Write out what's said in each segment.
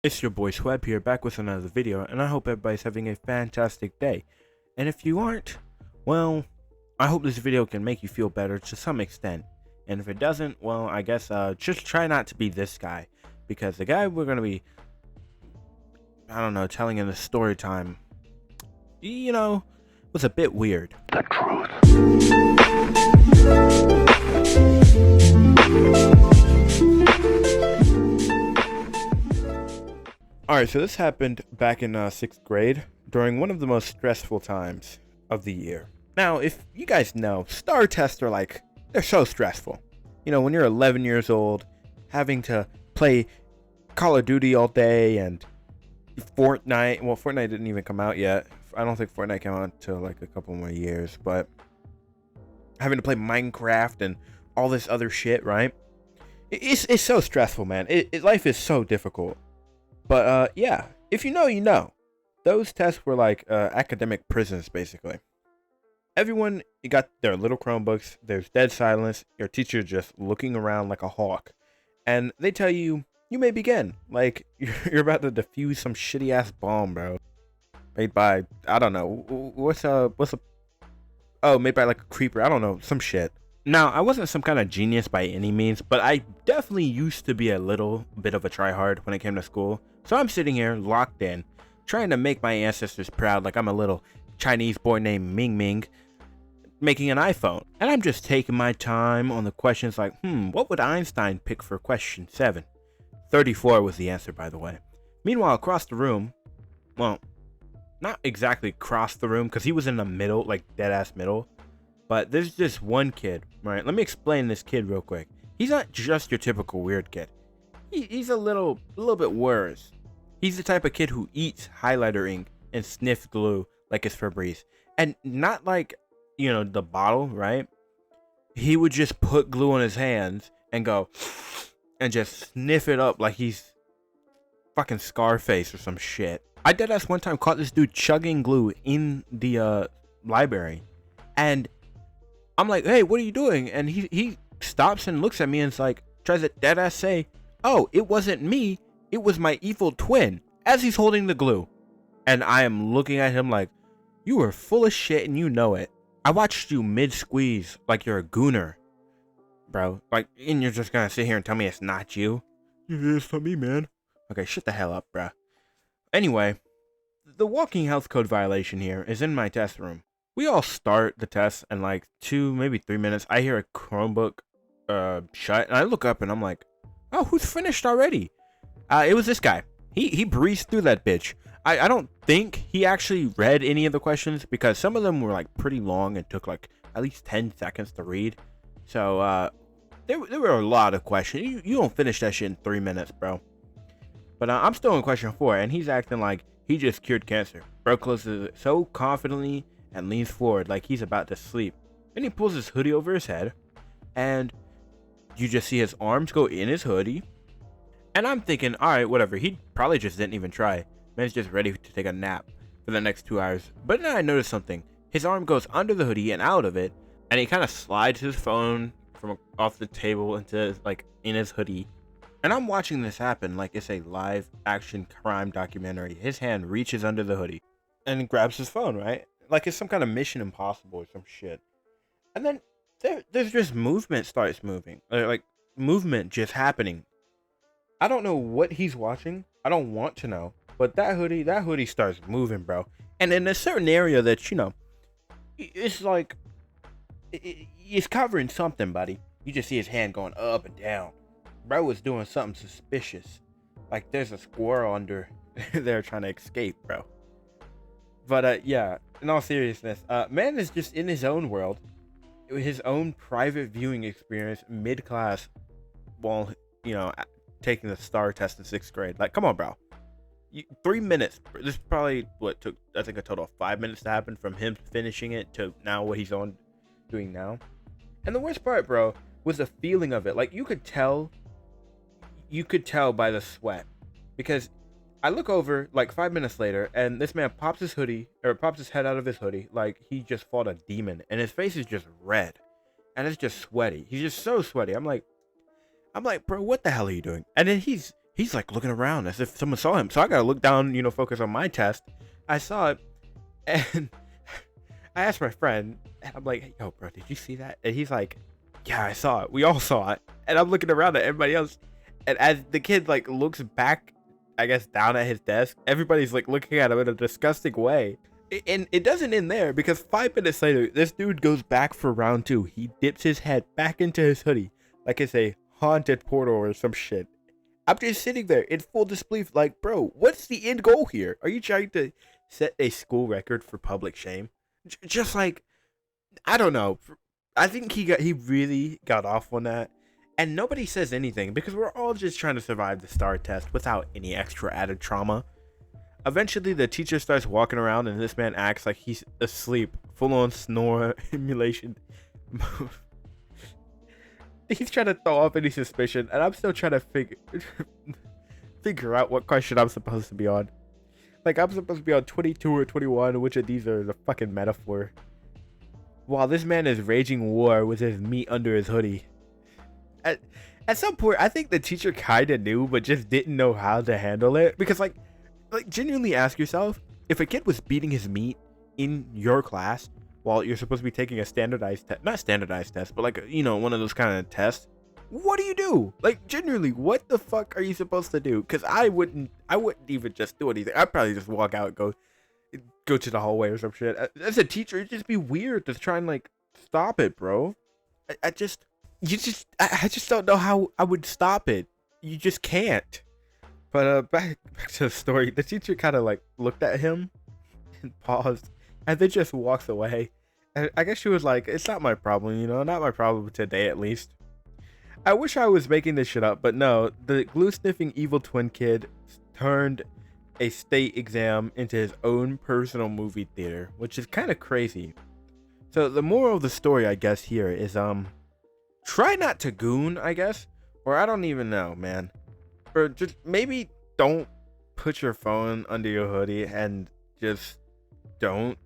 It's your boy Sweb here, back with another video, and I hope everybody's having a fantastic day. And if you aren't, well, I hope this video can make you feel better to some extent. And if it doesn't, well, I guess just try not to be this guy, because the guy we're gonna be, I don't know, telling in the story time, was a bit weird. The truth. Alright, so this happened back in 6th grade during one of the most stressful times of the year. Now, if you guys know, STAAR tests are they're so stressful. You know, when you're 11 years old, having to play Call of Duty all day and Fortnite. Well, Fortnite didn't even come out yet. I don't think Fortnite came out until like a couple more years, but having to play Minecraft and all this other shit, right? It's so stressful, man. Life is so difficult. But yeah, if you know, you know. Those tests were like academic prisons, basically. Everyone got their little Chromebooks. There's dead silence. Your teacher just looking around like a hawk, and they tell you may begin. Like you're about to defuse some shitty ass bomb, bro. Made by, I don't know, made by like a creeper. I don't know, some shit. Now, I wasn't some kind of genius by any means, but I definitely used to be a little bit of a tryhard when it came to school. So I'm sitting here locked in, trying to make my ancestors proud like I'm a little Chinese boy named Ming Ming making an iPhone. And I'm just taking my time on the questions like, what would Einstein pick for question 7? 34 was the answer, by the way. Meanwhile, across the room, well, not exactly across the room because he was in the middle, like dead ass middle. But there's this one kid, right? Let me explain this kid real quick. He's not just your typical weird kid. He's a little bit worse. He's the type of kid who eats highlighter ink and sniffs glue like it's Febreze. And not like, the bottle, right? He would just put glue on his hands and go and just sniff it up like he's fucking Scarface or some shit. I deadass one time caught this dude chugging glue in the library. And I'm like, hey, what are you doing? And he stops and looks at me and it's like, tries to deadass say, oh, it wasn't me, it was my evil twin, as he's holding the glue. And I am looking at him like, you are full of shit and you know it. I watched you mid-squeeze like you're a gooner, bro. Like, and you're just gonna sit here and tell me it's not you? Yeah, it's not me, man. Okay, shut the hell up, bro. Anyway, the walking health code violation here is in my test room. We all start the test in like 2, maybe 3 minutes. I hear a Chromebook shut, and I look up and I'm like, oh, who's finished already? It was this guy. He breezed through that bitch. I don't think he actually read any of the questions because some of them were like pretty long and took like at least 10 seconds to read. So there were a lot of questions. You don't finish that shit in 3 minutes, bro. But I'm still in question 4, and he's acting like he just cured cancer. Bro closes it so confidently and leans forward like he's about to sleep. Then he pulls his hoodie over his head, and you just see his arms go in his hoodie. And I'm thinking, alright, whatever. He probably just didn't even try. Man's just ready to take a nap for the next 2 hours. But then I noticed something. His arm goes under the hoodie and out of it, and he kind of slides his phone from off the table into like in his hoodie. And I'm watching this happen like it's a live action crime documentary. His hand reaches under the hoodie and grabs his phone, right? Like it's some kind of Mission Impossible or some shit. And then there's just movement starts moving. Like movement just happening. I don't know what he's watching. I don't want to know. But that hoodie starts moving, bro. And in a certain area that, it's like, it's covering something, buddy. You just see his hand going up and down. Bro was doing something suspicious. Like there's a squirrel under there trying to escape, bro. But yeah, in all seriousness, man is just in his own world, his own private viewing experience mid-class while, taking the STAAR test in 6th grade. Like, come on, bro. 3 minutes. This is probably what took, I think, a total of 5 minutes to happen from him finishing it to now what he's doing now. And the worst part, bro, was the feeling of it. Like, you could tell by the sweat, because I look over like 5 minutes later and this man pops his head out of his hoodie like he just fought a demon, and his face is just red and it's just sweaty. He's just so sweaty. I'm like, bro, what the hell are you doing? And then he's he's like looking around as if someone saw him. So I gotta look down, focus on my test. I saw it, and I asked my friend, and I'm like, hey, yo, bro, did you see that? And he's like, yeah, I saw it. We all saw it. And I'm looking around at everybody else. And as the kid like looks back, I guess down at his desk, everybody's like looking at him in a disgusting way. And it doesn't end there, because 5 minutes later, this dude goes back for round 2. He dips his head back into his hoodie like it's a haunted portal or some shit. I'm just sitting there in full disbelief, like, bro, what's the end goal here? Are you trying to set a school record for public shame? Just like, I don't know. I think he really got off on that. And nobody says anything because we're all just trying to survive the STAAR test without any extra added trauma. Eventually, the teacher starts walking around and this man acts like he's asleep. Full on snore emulation. He's trying to throw off any suspicion, and I'm still trying to figure out what question I'm supposed to be on. Like, I'm supposed to be on 22 or 21, which of these are the fucking metaphor. While this man is raging war with his meat under his hoodie. At some point, I think the teacher kind of knew, but just didn't know how to handle it. Because, like genuinely ask yourself, if a kid was beating his meat in your class while you're supposed to be taking a standardized test, not standardized test, but like, one of those kind of tests, what do you do? Like, genuinely, what the fuck are you supposed to do? Because I wouldn't even just do anything. I'd probably just walk out and go to the hallway or some shit. As a teacher, it'd just be weird to try and like stop it, bro. I just don't know how I would stop it. You just can't. But back to the story. The teacher kind of like looked at him and paused, and then just walks away. And I guess she was like, "It's not my problem, not my problem today, at least." I wish I was making this shit up, but no. The glue sniffing evil twin kid turned a state exam into his own personal movie theater, which is kind of crazy. So the moral of the story, I guess, here is try not to goon, I guess, or I don't even know, man. Or just maybe don't put your phone under your hoodie and just don't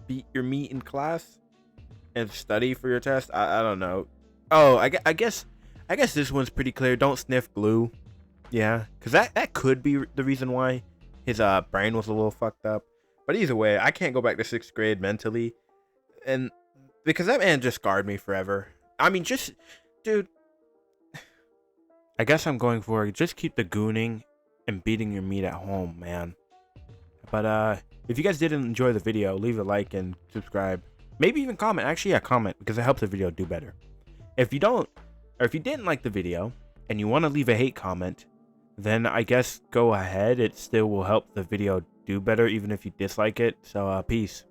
beat your meat in class and study for your test. I don't know. Oh, I guess this one's pretty clear. Don't sniff glue. Yeah, because that could be the reason why his brain was a little fucked up. But either way, I can't go back to 6th grade mentally, and because that man just scarred me forever. I mean, dude. I guess I'm going for just keep the gooning and beating your meat at home, man. But if you guys did enjoy the video, leave a like and subscribe. Maybe even comment. Actually, yeah, comment, because it helps the video do better. If you didn't like the video and you want to leave a hate comment, then I guess go ahead. It still will help the video do better, even if you dislike it. So peace.